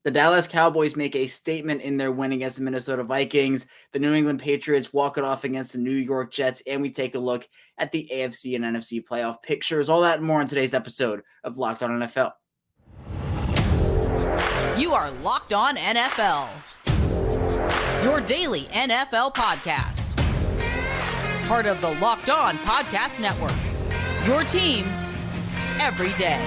The Dallas Cowboys make a statement in their win against the Minnesota Vikings. The New England Patriots walk it off against the New York Jets, and we take a look at the AFC and NFC playoff pictures. All that and more in today's episode of Locked On NFL. You are Locked On NFL, your daily NFL podcast. Part of the Locked On Podcast Network, your team every day.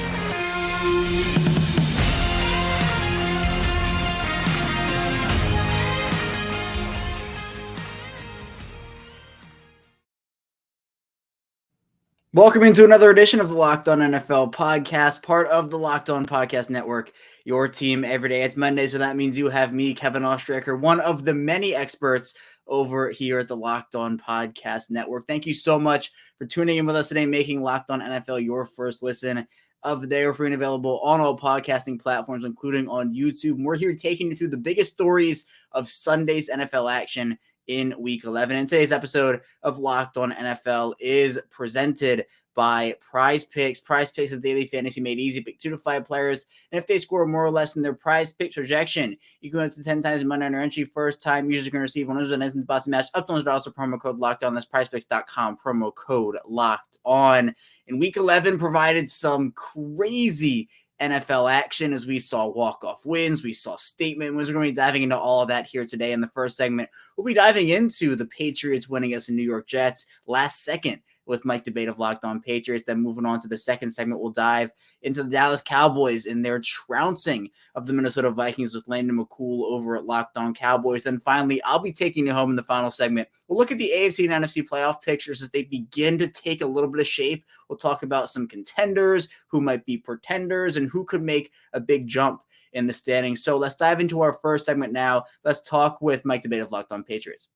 Welcome into another edition of the Locked On NFL podcast, part of the Locked On Podcast Network, your team every day. It's Monday, so that means you have me, Kevin Oestreicher, one of the many experts over here at the Locked On Podcast Network. Thank you so much for tuning in with us today, making Locked On NFL your first listen of the day. We're free and available on all podcasting platforms, including on YouTube. We're here taking you through the biggest stories of Sunday's NFL action in Week 11. And today's episode of Locked On NFL is presented by PrizePicks. PrizePicks is daily fantasy made easy. Pick 2 to 5 players, and if they score more or less than their PrizePicks projection, you can win up to 10 times in money on your entry. First time users are going to receive $100 in the deposit match up to $100. Also promo code Locked On. That's PrizePicks.com. Promo code Locked On. And Week 11 provided some crazy NFL action as we saw walk-off wins, we saw statement wins. We're going to be diving into all of that here today. In the first segment, we'll be diving into the Patriots winning against the New York Jets last second with Mike Debate of Locked On Patriots. Then moving on to the second segment, we'll dive into the Dallas Cowboys and their trouncing of the Minnesota Vikings with Landon McCool over at Locked On Cowboys. Then finally, I'll be taking you home in the final segment. We'll look at the AFC and NFC playoff pictures as they begin to take a little bit of shape. We'll talk about some contenders, who might be pretenders, and who could make a big jump in the standings. So let's dive into our first segment now. Let's talk with Mike Debate of Locked On Patriots.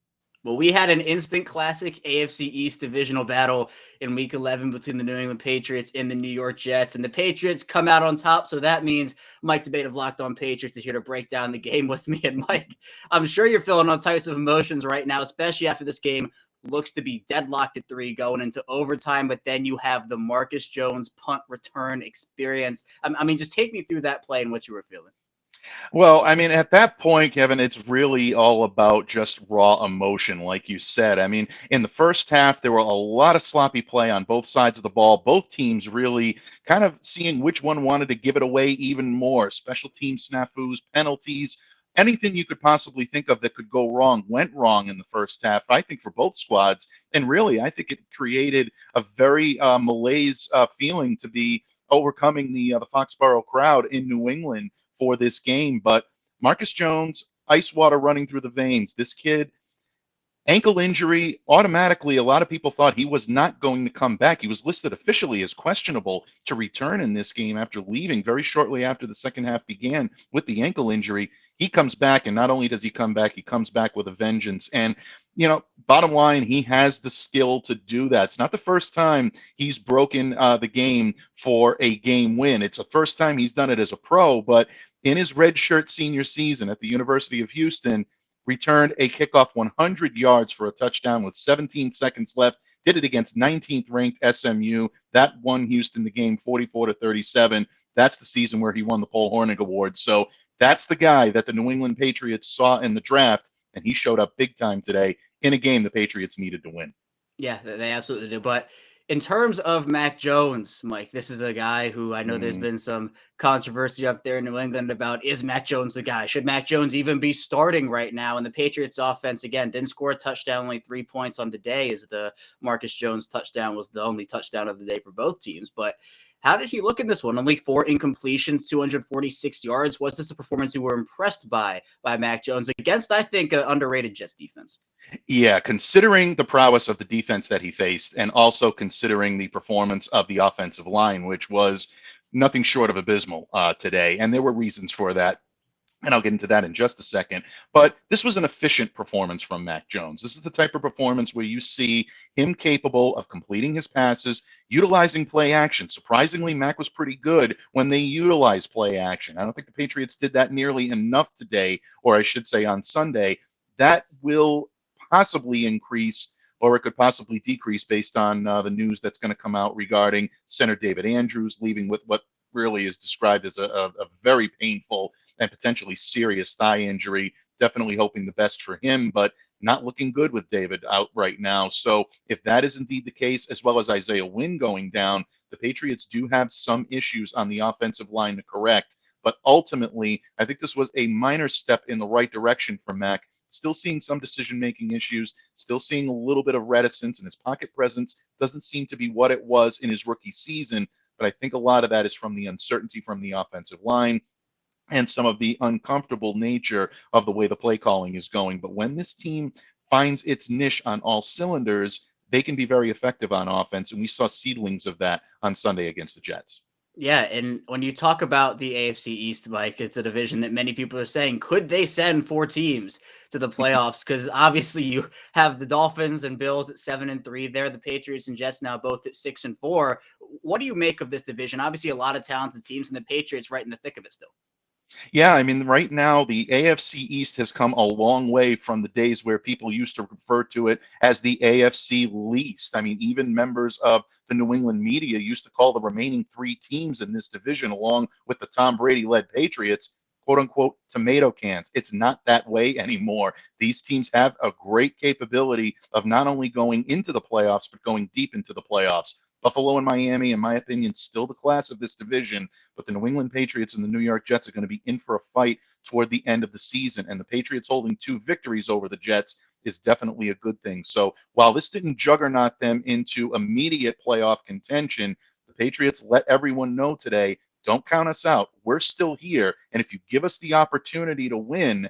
Well, we had an instant classic AFC East divisional battle in Week 11 between the New England Patriots and the New York Jets, and the Patriots come out on top. So that means Mike Debate of Locked On Patriots is here to break down the game with me. And Mike, I'm sure you're feeling all types of emotions right now, especially after this game looks to be deadlocked at 3 going into overtime, but then you have the Marcus Jones punt return experience. I mean, just take me through that play and what you were feeling. Well, I mean, at that point, Kevin, it's really all about just raw emotion, like you said. I mean, in the first half, there were a lot of sloppy play on both sides of the ball. Both teams really kind of seeing which one wanted to give it away even more. Special team snafus, penalties, anything you could possibly think of that could go wrong went wrong in the first half, I think, for both squads. And really, I think it created a very malaise feeling to be overcoming the Foxborough crowd in New England for this game. But Marcus Jones, ice water running through the veins. This kid, ankle injury, automatically a lot of people thought he was not going to come back. He was listed officially as questionable to return in this game after leaving very shortly after the second half began with the ankle injury. He comes back, and not only does he come back, he comes back with a vengeance. And, you know, bottom line, he has the skill to do that. It's not the first time he's broken the game for a game win. It's the first time he's done it as a pro, but in his redshirt senior season at the University of Houston, returned a kickoff 100 yards for a touchdown with 17 seconds left. Did it against 19th ranked SMU. That won Houston the game 44-37. That's the season where he won the Paul Hornung Award. So that's the guy that the New England Patriots saw in the draft, and he showed up big time today in a game the Patriots needed to win. Yeah, they absolutely do. But in terms of Mac Jones, Mike, this is a guy who I know there's been some controversy up there in New England about, is Mac Jones the guy? Should Mac Jones even be starting right now? And the Patriots offense, again, didn't score a touchdown, only 3 points on the day, as the Marcus Jones touchdown was the only touchdown of the day for both teams. But how did he look in this one? Only 4 incompletions, 246 yards. Was this a performance you were impressed by Mac Jones against, I think, an underrated Jets defense? Yeah, considering the prowess of the defense that he faced, and also considering the performance of the offensive line, which was nothing short of abysmal today. And there were reasons for that. And I'll get into that in just a second. But this was an efficient performance from Mac Jones. This is the type of performance where you see him capable of completing his passes, utilizing play action. Surprisingly, Mac was pretty good when they utilized play action. I don't think the Patriots did that nearly enough today, or I should say on Sunday. That will possibly increase, or it could possibly decrease based on the news that's going to come out regarding center David Andrews leaving with what really is described as a very painful and potentially serious thigh injury. Definitely hoping the best for him, but not looking good with David out right now. So if that is indeed the case, as well as Isaiah Wynn going down, the Patriots do have some issues on the offensive line to correct. But ultimately, I think this was a minor step in the right direction for Mac. Still seeing some decision-making issues, still seeing a little bit of reticence, and his pocket presence doesn't seem to be what it was in his rookie season. But I think a lot of that is from the uncertainty from the offensive line and some of the uncomfortable nature of the way the play calling is going. But when this team finds its niche on all cylinders, they can be very effective on offense. And we saw seedlings of that on Sunday against the Jets. Yeah, and when you talk about the AFC East, Mike, it's a division that many people are saying, could they send 4 teams to the playoffs? Because obviously you have the Dolphins and Bills at 7-3. There, the Patriots and Jets now both at 6-4. What do you make of this division? Obviously, a lot of talented teams, and the Patriots right in the thick of it still. Yeah, I mean, right now, the AFC East has come a long way from the days where people used to refer to it as the AFC least. I mean, even members of the New England media used to call the remaining 3 teams in this division, along with the Tom Brady-led Patriots, quote unquote, tomato cans. It's not that way anymore. These teams have a great capability of not only going into the playoffs, but going deep into the playoffs. Buffalo and Miami, in my opinion, still the class of this division, but the New England Patriots and the New York Jets are going to be in for a fight toward the end of the season. And the Patriots holding 2 victories over the Jets is definitely a good thing. So while this didn't juggernaut them into immediate playoff contention, the Patriots let everyone know today, don't count us out. We're still here. And if you give us the opportunity to win,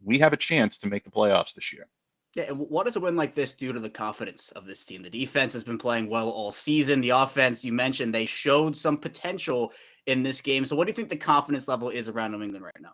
we have a chance to make the playoffs this year. Yeah, and what does a win like this do to the confidence of this team? The defense has been playing well all season. The offense, you mentioned, they showed some potential in this game. So what do you think the confidence level is around New England right now?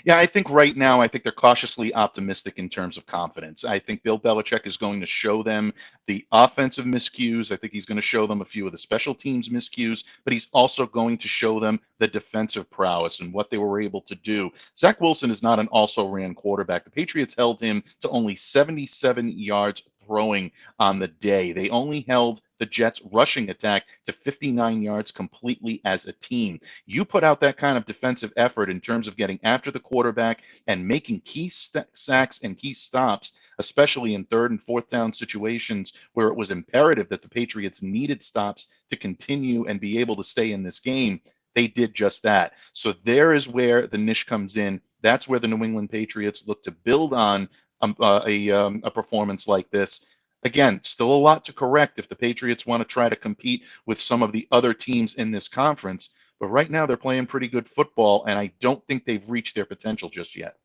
Yeah, I think right now, I think they're cautiously optimistic in terms of confidence. I think Bill Belichick is going to show them the offensive miscues. I think he's going to show them a few of the special teams miscues, but he's also going to show them the defensive prowess and what they were able to do. Zach Wilson is not an also-ran quarterback. The Patriots held him to only 77 yards throwing on the day. They only held the Jets' rushing attack to 59 yards completely as a team. You put out that kind of defensive effort in terms of getting after the quarterback and making key sacks and key stops, especially in 3rd and 4th down situations where it was imperative that the Patriots needed stops to continue and be able to stay in this game. They did just that. So there is where the niche comes in. That's where the New England Patriots look to build on a performance like this. Again, still a lot to correct if the Patriots want to try to compete with some of the other teams in this conference. But right now, they're playing pretty good football, and I don't think they've reached their potential just yet.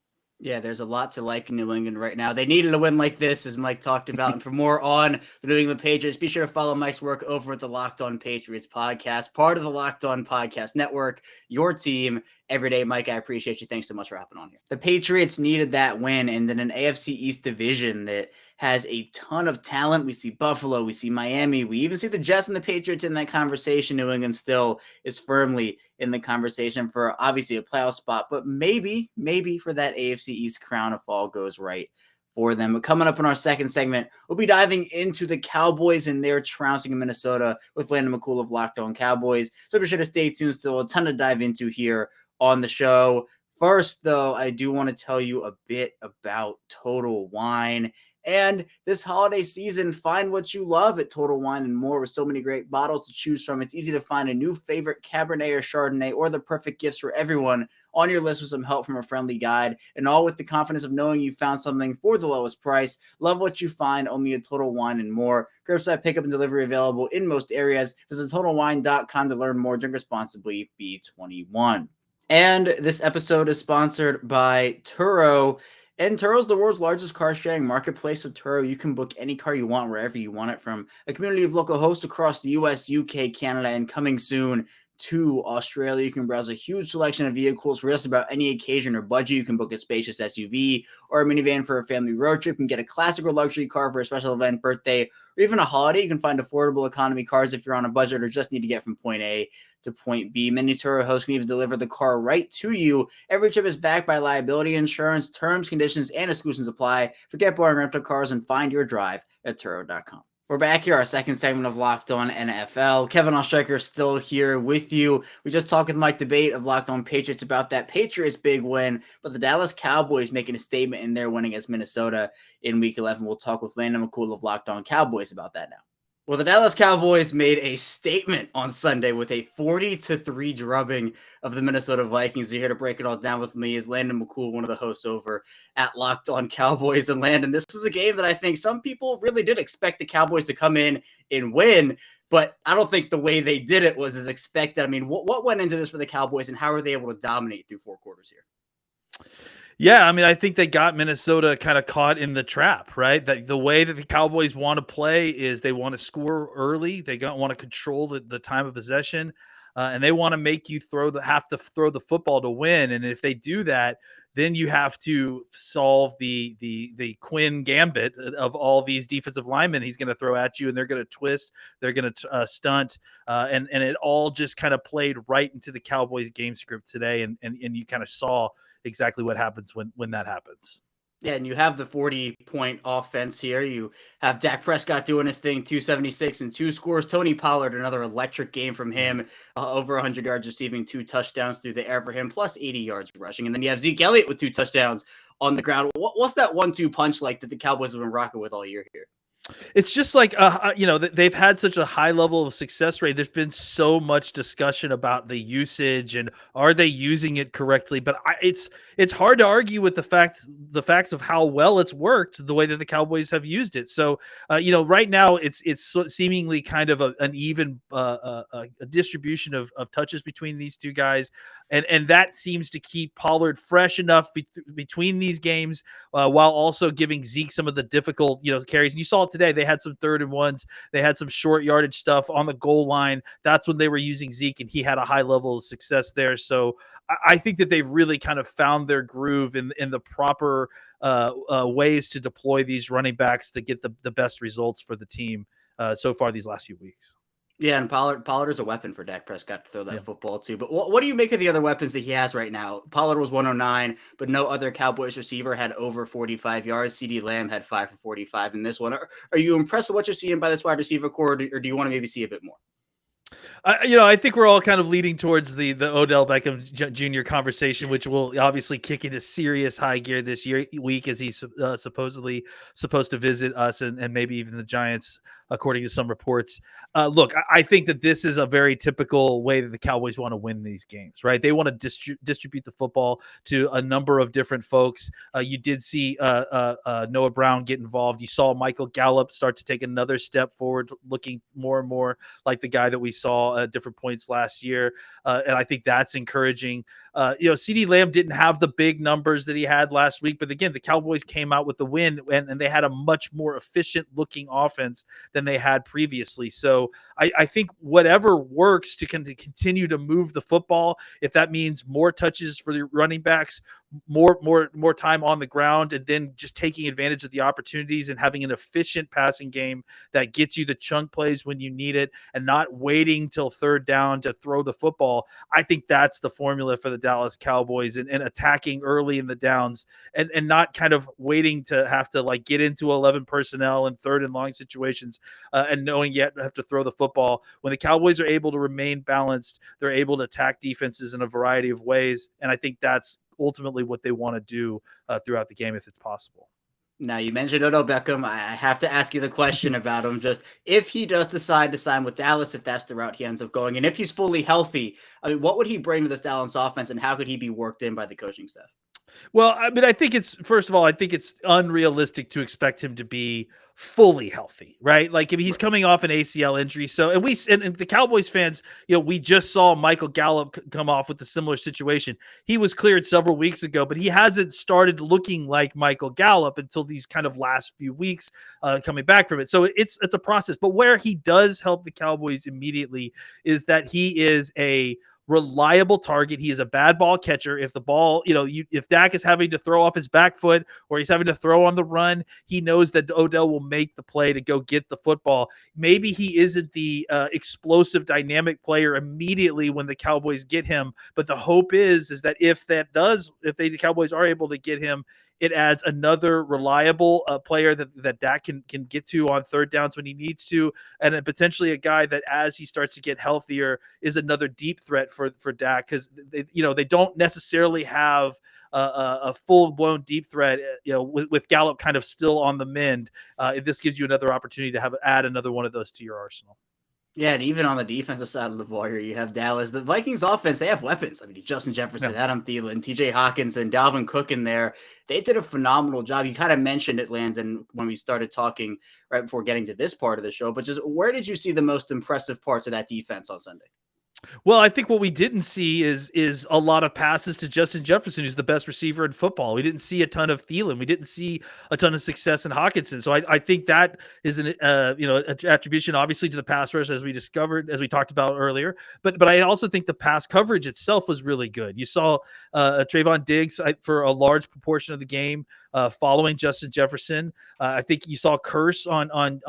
Yeah, there's a lot to like in New England right now. They needed a win like this, as Mike talked about. And for more on the New England Patriots, be sure to follow Mike's work over at the Locked On Patriots podcast, part of the Locked On Podcast Network, your team every day. Mike, I appreciate you. Thanks so much for hopping on here. The Patriots needed that win, and then an AFC East division that has a ton of talent. We see Buffalo, we see Miami, we even see the Jets and the Patriots in that conversation. New England still is firmly in the conversation for obviously a playoff spot, but maybe for that AFC East crown if all goes right for them. But coming up in our second segment, we'll be diving into the Cowboys and their trouncing in Minnesota with Landon McCool of Locked On Cowboys. So be sure to stay tuned. Still a ton to dive into here on the show. First, though, I do want to tell you a bit about Total Wine. And this holiday season, find what you love at Total Wine and More with so many great bottles to choose from. It's easy to find a new favorite Cabernet or Chardonnay or the perfect gifts for everyone on your list with some help from a friendly guide, and all with the confidence of knowing you found something for the lowest price. Love what you find only at Total Wine and More. Curbside pickup and delivery available in most areas. Visit TotalWine.com to learn more. Drink responsibly. Be 21. And this episode is sponsored by Turo. And Turo's the world's largest car sharing marketplace. With Turo, you can book any car you want wherever you want it, from a community of local hosts across the US, UK, Canada, and coming soon to Australia. You can browse a huge selection of vehicles for just about any occasion or budget. You can book a spacious SUV or a minivan for a family road trip. You can get a classic or luxury car for a special event, birthday, or even a holiday. You can find affordable economy cars if you're on a budget or just need to get from point A to point B. Many Turo hosts can even deliver the car right to you. Every trip is backed by liability insurance. Terms, conditions, and exclusions apply. Forget boring rental cars and find your drive at Turo.com. We're back here, our second segment of Locked On NFL. Kevin Oestreicher is still here with you. We just talked with Mike Debate of Locked On Patriots about that Patriots big win, but the Dallas Cowboys making a statement in their win against Minnesota in Week 11. We'll talk with Landon McCool of Locked On Cowboys about that now. Well, the Dallas Cowboys made a statement on Sunday with a 40-3 drubbing of the Minnesota Vikings. Here to break it all down with me is Landon McCool, one of the hosts over at Locked On Cowboys. And Landon, this is a game that I think some people really did expect the Cowboys to come in and win, but I don't think the way they did it was as expected. I mean, what went into this for the Cowboys, and how were they able to dominate through four quarters here? Yeah, I mean, I think they got Minnesota kind of caught in the trap, right? That the way that the Cowboys want to play is they want to score early. They don't want to control the time of possession, and they want to make you have to throw the football to win. And if they do that, then you have to solve the Quinn gambit of all these defensive linemen he's going to throw at you, and they're going to twist, they're going to stunt, and it all just kind of played right into the Cowboys game script today, and you kind of saw exactly what happens when that happens. Yeah, and you have the 40-point offense here. You have Dak Prescott doing his thing, 276 and 2 scores. Tony Pollard, another electric game from him, over 100 yards receiving, 2 touchdowns through the air for him, plus 80 yards rushing. And then you have Zeke Elliott with 2 touchdowns on the ground. What's that 1-2 punch like that the Cowboys have been rocking with all year here? It's just like, they've had such a high level of success rate. There's been so much discussion about the usage and are they using it correctly? But it's hard to argue with the facts of how well it's worked, the way that the Cowboys have used it. So, right now it's seemingly kind of an even a distribution of touches between these two guys. And that seems to keep Pollard fresh enough between these games, while also giving Zeke some of the difficult, carries. And you saw it today. They had some 3rd and 1s. They had some short yardage stuff on the goal line. That's when they were using Zeke, and he had a high level of success there. So I think that they've really kind of found their groove in the proper ways to deploy these running backs to get the best results for the team so far these last few weeks. Yeah, and Pollard is a weapon for Dak Prescott to throw that football too. But what do you make of the other weapons that he has right now? Pollard was 109, but no other Cowboys receiver had over 45 yards. CeeDee Lamb had 5 for 45 in this one. Are you impressed with what you're seeing by this wide receiver core, or do you want to maybe see a bit more? I think we're all kind of leading towards the Odell Beckham Jr. conversation, which will obviously kick into serious high gear this week as he's supposedly supposed to visit us and maybe even the Giants, according to some reports. Look, I think that this is a very typical way that the Cowboys want to win these games, right? They want to distribute the football to a number of different folks. You did see Noah Brown get involved. You saw Michael Gallup start to take another step forward, looking more and more like the guy that we saw at different points last year. And I think that's encouraging. CeeDee Lamb didn't have the big numbers that he had last week, but again, the Cowboys came out with the win and they had a much more efficient looking offense than they had previously. So I think whatever works to continue to move the football, if that means more touches for the running backs, more time on the ground, and then just taking advantage of the opportunities and having an efficient passing game that gets you the chunk plays when you need it and not waiting till 3rd down to throw the football. I think that's the formula for the Dallas Cowboys, and attacking early in the downs and not kind of waiting to have to like get into 11 personnel in 3rd and long situations and knowing you have to throw the football. When the Cowboys are able to remain balanced, they're able to attack defenses in a variety of ways. And I think that's ultimately what they want to do throughout the game if it's possible. Now, you mentioned Odell Beckham. I have to ask you the question about him. Just if he does decide to sign with Dallas, if that's the route he ends up going, and if he's fully healthy, I mean, what would he bring to this Dallas offense, and how could he be worked in by the coaching staff? Well, I mean, I think it's unrealistic to expect him to be fully healthy, right? Like if he's coming off an ACL injury. So, and the Cowboys fans, we just saw Michael Gallup come off with a similar situation. He was cleared several weeks ago, but he hasn't started looking like Michael Gallup until these kind of last few weeks coming back from it. So it's a process. But where he does help the Cowboys immediately is that he is a reliable target. He is a bad ball catcher. If the ball, if Dak is having to throw off his back foot or he's having to throw on the run, he knows that Odell will make the play to go get the football. Maybe he isn't the explosive, dynamic player immediately when the Cowboys get him, but the hope is that if the Cowboys are able to get him It adds another reliable player that Dak can get to on third downs when he needs to, and then potentially a guy that, as he starts to get healthier, is another deep threat for Dak, because they don't necessarily have a full blown deep threat. With Gallup kind of still on the mend, this gives you another opportunity to add another one of those to your arsenal. Yeah, and even on the defensive side of the ball here, you have Dallas. The Vikings offense, they have weapons. I mean, Justin Jefferson, Adam Thielen, TJ Hawkins, and Dalvin Cook in there. They did a phenomenal job. You kind of mentioned it, Landon, when we started talking right before getting to this part of the show. But just where did you see the most impressive parts of that defense on Sunday? Well, I think what we didn't see is a lot of passes to Justin Jefferson, who's the best receiver in football. We didn't see a ton of Thielen. We didn't see a ton of success in Hawkinson. So I think that is an attribution, obviously, to the pass rush, as we talked about earlier. But I also think the pass coverage itself was really good. You saw Trayvon Diggs for a large proportion of the game following Justin Jefferson. I think you saw Curse on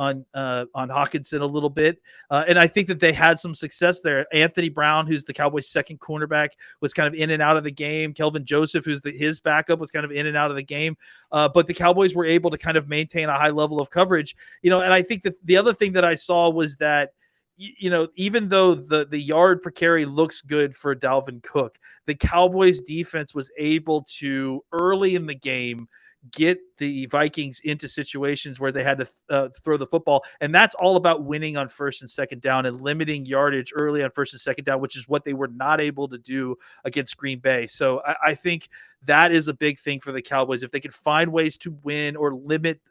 Hawkinson a little bit, and I think that they had some success there. Anthony Brown, who's the Cowboys' second cornerback, was kind of in and out of the game. Kelvin Joseph, who's his backup, was kind of in and out of the game. But the Cowboys were able to kind of maintain a high level of coverage. And I think that the other thing that I saw was that, even though the yard per carry looks good for Dalvin Cook, the Cowboys defense was able to, early in the game, get the Vikings into situations where they had to throw the football. And that's all about winning on first and second down and limiting yardage early on first and second down, which is what they were not able to do against Green Bay. So I think that is a big thing for the Cowboys. If they could find ways to win or limit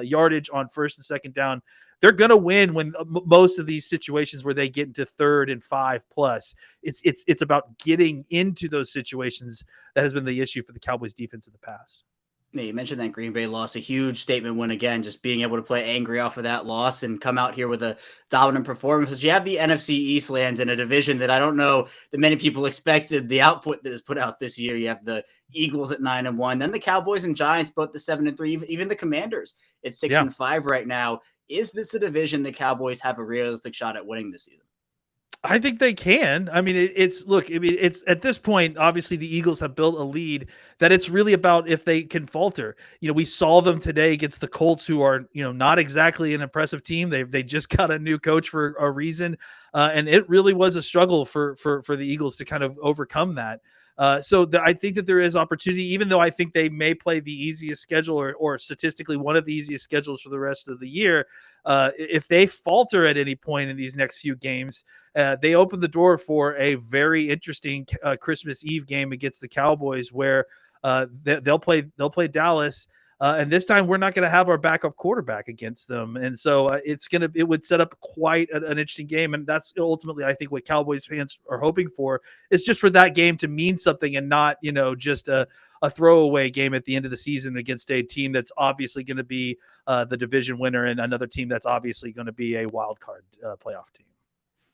yardage on first and second down, they're going to win when most of these situations where they get into 3rd and 5+. It's about getting into those situations that has been the issue for the Cowboys defense in the past. Yeah, you mentioned that Green Bay lost, a huge statement win again, just being able to play angry off of that loss and come out here with a dominant performance. But you have the NFC East lands in a division that I don't know that many people expected the output that is put out this year. You have the Eagles at 9-1, then the Cowboys and Giants both the 7-3, even the Commanders at 6-5 right now. Is this a division the Cowboys have a realistic shot at winning this season? I think they can. I mean, it's at this point, obviously the Eagles have built a lead that it's really about if they can falter. We saw them today against the Colts, who are, not exactly an impressive team. They just got a new coach for a reason. And it really was a struggle for the Eagles to kind of overcome that. I think that there is opportunity, even though I think they may play the easiest schedule or statistically one of the easiest schedules for the rest of the year. If they falter at any point in these next few games, they open the door for a very interesting Christmas Eve game against the Cowboys, where they'll play Dallas. And this time we're not going to have our backup quarterback against them. And so it would set up quite an interesting game. And that's ultimately, I think, what Cowboys fans are hoping for, is just for that game to mean something and not, just a throwaway game at the end of the season against a team that's obviously going to be the division winner and another team that's obviously going to be a wild card playoff team.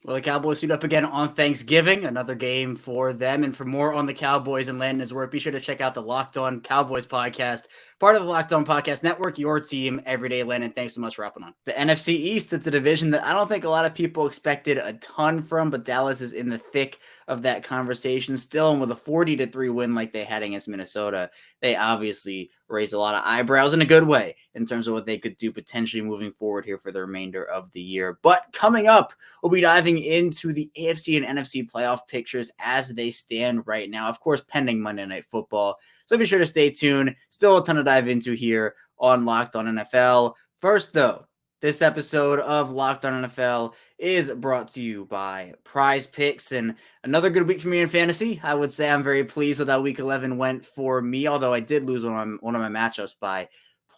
Well, the Cowboys suit up again on Thanksgiving, another game for them. And for more on the Cowboys and Landon's work, be sure to check out the Locked On Cowboys podcast, part of the Locked On Podcast Network, your team every day. Landon, thanks so much for hopping on. The NFC East, it's a division that I don't think a lot of people expected a ton from, but Dallas is in the thick of that conversation still. And with a 40-3 win like they had against Minnesota, they obviously raised a lot of eyebrows in a good way in terms of what they could do potentially moving forward here for the remainder of the year. But coming up, we'll be diving into the AFC and NFC playoff pictures as they stand right now, of course, pending Monday Night Football. So be sure to stay tuned. Still a ton to dive into here on Locked On NFL. First, though, this episode of Locked On NFL is brought to you by PrizePicks, and another good week for me in fantasy. I would say I'm very pleased with how Week 11 went for me, although I did lose one of my matchups by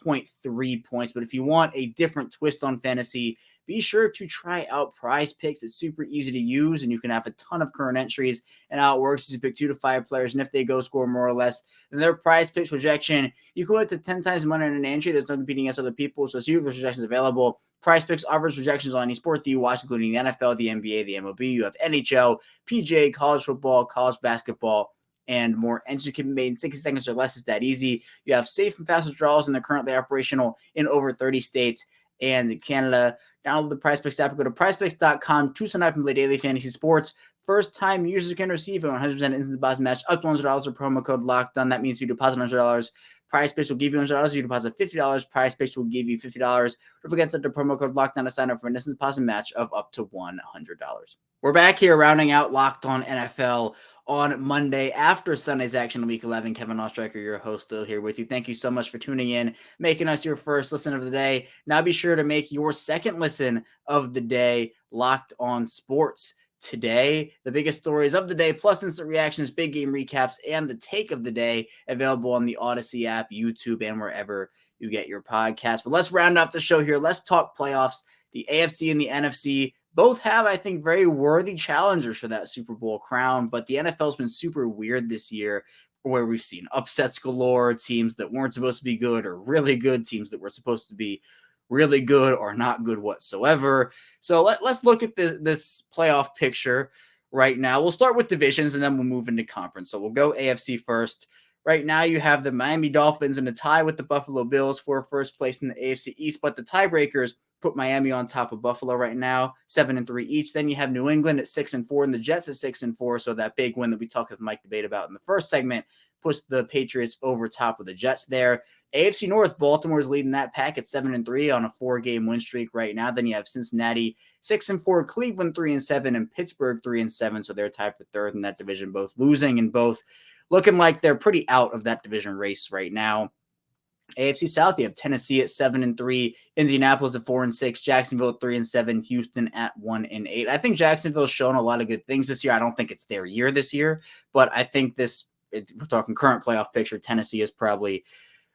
0.3 points. But if you want a different twist on fantasy, be sure to try out PrizePicks. It's super easy to use, and you can have a ton of current entries. And how it works is you pick 2 to 5 players, and if they go score more or less than their PrizePicks projection, you can win to 10 times money in an entry. There's no competing against other people, so see if there's projections available. PrizePicks offers projections on any sport that you watch, including the NFL, the NBA, the MLB. You have NHL, PGA, college football, college basketball, and more. Entries can be made in 60 seconds or less. It's that easy. You have safe and fast withdrawals, and they're currently operational in over 30 states and Canada. Download the PrizePicks app. Go to prizepicks.com to sign up and play daily fantasy sports First-time users can receive a 100% instant deposit match up to $100 with promo code LOCKEDON. That means you deposit $100. PrizePicks will give you $100. You deposit $50. PrizePicks will give you $50. Don't forget to enter the promo code LOCKEDON to sign up for an instant deposit match of up to $100. We're back here rounding out Locked On NFL on Monday after Sunday's action in Week 11. Kevin Oestreicher, your host, still here with you. Thank you so much for tuning in, making us your first listen of the day. Now be sure to make your second listen of the day Locked On Sports. Today, the biggest stories of the day, plus instant reactions, big game recaps, and the take of the day available on the Odyssey app, YouTube, and wherever you get your podcast. But let's round out the show here. Let's talk playoffs. The AFC and the NFC both have, I think, very worthy challengers for that Super Bowl crown, but the NFL's been super weird this year where we've seen upsets galore, teams that weren't supposed to be good or really good, teams that were supposed to be really good or not good whatsoever. So let's look at this playoff picture right now. We'll start with divisions and then we'll move into conference. So we'll go AFC first. Right now you have the Miami Dolphins in a tie with the Buffalo Bills for first place in the AFC East, but the tiebreakers put Miami on top of Buffalo right now, 7-3 each. Then you have New England at 6-4 and the Jets at 6-4. So that big win that we talked with Mike Debate about in the first segment puts the Patriots over top of the Jets there. AFC North, Baltimore's leading that pack at 7-3 on a 4-game win streak right now. Then you have Cincinnati 6-4, Cleveland 3-7, and Pittsburgh 3-7. So they're tied for third in that division, both losing and both looking like they're pretty out of that division race right now. AFC South, you have Tennessee at 7-3, Indianapolis at 4-6, Jacksonville at 3-7, Houston at 1-8. I think Jacksonville's shown a lot of good things this year. I don't think it's their year this year, but I think we're talking current playoff picture, Tennessee is probably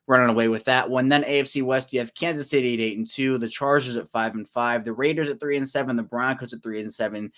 running away with that one. Then AFC West, you have Kansas City at 8-2, the Chargers at 5-5, the Raiders at 3-7, the Broncos at 3-7.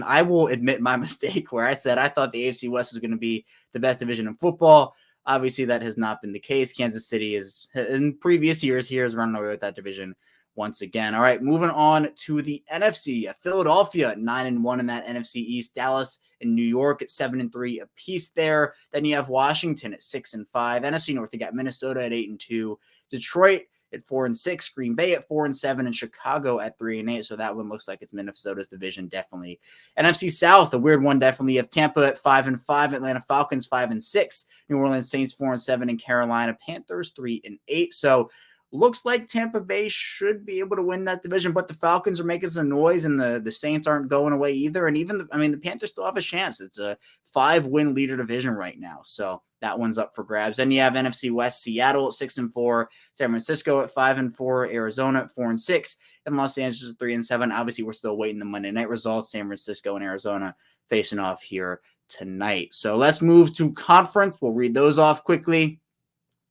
I will admit my mistake where I said I thought the AFC West was going to be the best division in football. Obviously, that has not been the case. Kansas City is, in previous years, has run away with that division once again. All right, moving on to the NFC. Philadelphia at 9-1 in that NFC East. Dallas and New York at 7-3 apiece there. Then you have Washington at 6-5. NFC North, you got Minnesota at 8-2. Detroit at 4-6. Green Bay at 4-7. And Chicago at 3-8. So that one looks like it's Minnesota's division, definitely. NFC South, a weird one, definitely. You have Tampa at 5-5. Atlanta Falcons 5-6. New Orleans Saints 4-7. And Carolina Panthers 3-8. So looks like Tampa Bay should be able to win that division, but the Falcons are making some noise and the Saints aren't going away either. And even the Panthers still have a chance. It's a 5-win leader division right now. So that one's up for grabs. Then you have NFC West, Seattle at 6-4, San Francisco at 5-4, Arizona at 4-6, and Los Angeles at 3-7. Obviously, we're still waiting the Monday night results. San Francisco and Arizona facing off here tonight. So let's move to conference. We'll read those off quickly.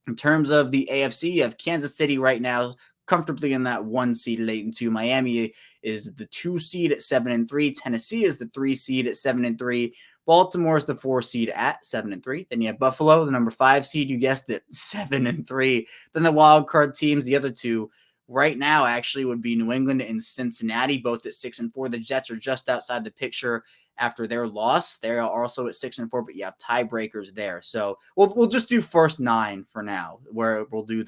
In terms of the AFC, you have Kansas City right now comfortably in that 1 seed at 8-2. Miami is the 2 seed at 7-3. Tennessee is the 3 seed at 7-3. Baltimore is the 4 seed at 7-3. Then you have Buffalo, the number 5 seed. You guessed it, 7-3. Then the wild card teams, the other two right now actually would be New England and Cincinnati, both at 6-4. The Jets are just outside the picture after their loss. They are also at 6-4, but you have tiebreakers there. So we'll just do first 9 for now, where we'll do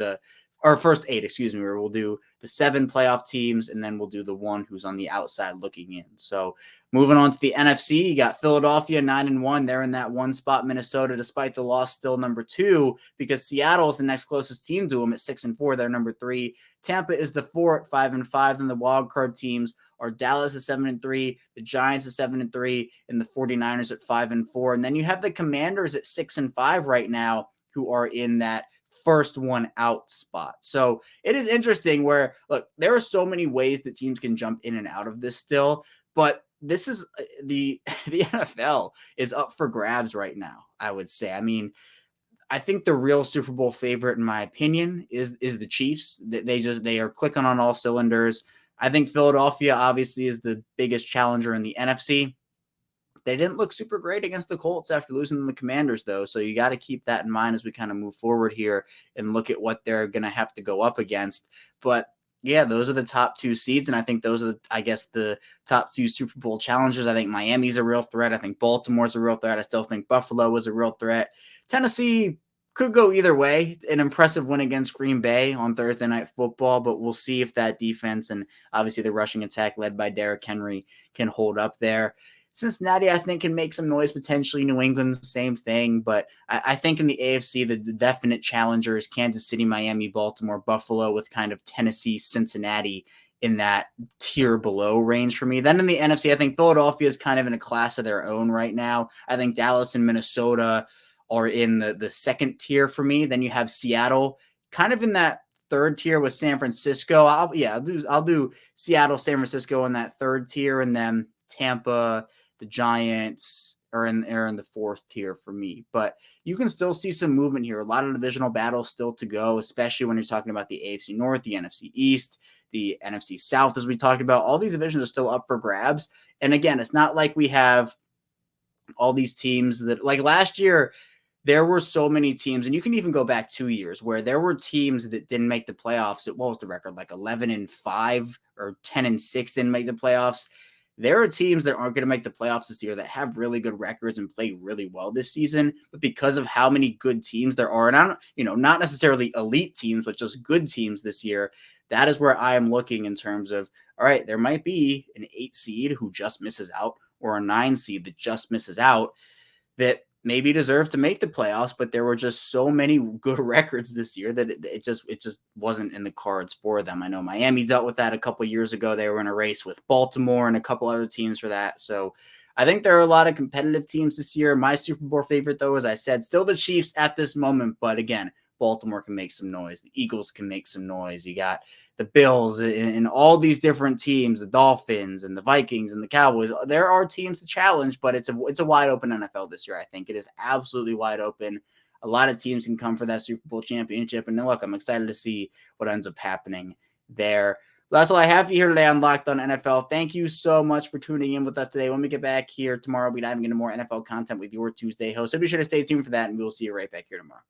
first 8, where we'll do the 7 playoff teams, and then we'll do the 1 who's on the outside looking in. So moving on to the NFC, you got Philadelphia 9-1. They're in that 1 spot. Minnesota, despite the loss, still number 2 because Seattle is the next closest team to them at 6-4. They're number 3. Tampa is the 4 at 5-5. And the wild card teams are Dallas at 7-3, the Giants at 7-3, and the 49ers at 5-4. And then you have the Commanders at 6-5 right now, who are in that first one out spot. So it is interesting where, look, there are so many ways that teams can jump in and out of this still, but this is the NFL is up for grabs right now, I would say. I mean, I think the real Super Bowl favorite, in my opinion, is the Chiefs. They are clicking on all cylinders. I think Philadelphia obviously is the biggest challenger in the NFC. They didn't look super great against the Colts after losing to the Commanders, though. So you got to keep that in mind as we kind of move forward here and look at what they're going to have to go up against. But yeah, those are the top 2 seeds. And I think those are, the top 2 Super Bowl challengers. I think Miami's a real threat. I think Baltimore's a real threat. I still think Buffalo is a real threat. Tennessee could go either way. An impressive win against Green Bay on Thursday Night Football, but we'll see if that defense and obviously the rushing attack led by Derrick Henry can hold up there. Cincinnati, I think, can make some noise potentially. New England's the same thing. But I think in the AFC, the definite challengers, Kansas City, Miami, Baltimore, Buffalo, with kind of Tennessee, Cincinnati in that tier below range for me. Then in the NFC, I think Philadelphia is kind of in a class of their own right now. I think Dallas and Minnesota are in the second tier for me. Then you have Seattle kind of in that third tier with San Francisco. I'll do Seattle, San Francisco in that third tier, and then Tampa, the Giants are in the fourth tier for me. But you can still see some movement here. A lot of divisional battles still to go, especially when you're talking about the AFC North, the NFC East, the NFC South, as we talked about. All these divisions are still up for grabs. And again, it's not like we have all these teams that, like last year, there were so many teams, and you can even go back 2 years where there were teams that didn't make the playoffs. What was the record? Like 11-5 or 10-6 didn't make the playoffs. There are teams that aren't going to make the playoffs this year that have really good records and played really well this season. But because of how many good teams there are, and not necessarily elite teams, but just good teams this year, that is where I am looking in terms of, all right, there might be an 8 seed who just misses out or a 9 seed that just misses out that maybe deserve to make the playoffs, but there were just so many good records this year that it just wasn't in the cards for them. I know Miami dealt with that a couple of years ago. They were in a race with Baltimore and a couple other teams for that. So I think there are a lot of competitive teams this year. My Super Bowl favorite, though, as I said, still the Chiefs at this moment. But again, Baltimore can make some noise. The Eagles can make some noise. You got the Bills and all these different teams, the Dolphins and the Vikings and the Cowboys. There are teams to challenge, but it's a wide open NFL this year. I think it is absolutely wide open. A lot of teams can come for that Super Bowl championship. And look, I'm excited to see what ends up happening there. That's all I have for you here today on Locked On NFL. Thank you so much for tuning in with us today. When we get back here tomorrow, we'll be diving into more NFL content with your Tuesday host. So be sure to stay tuned for that, and we'll see you right back here tomorrow.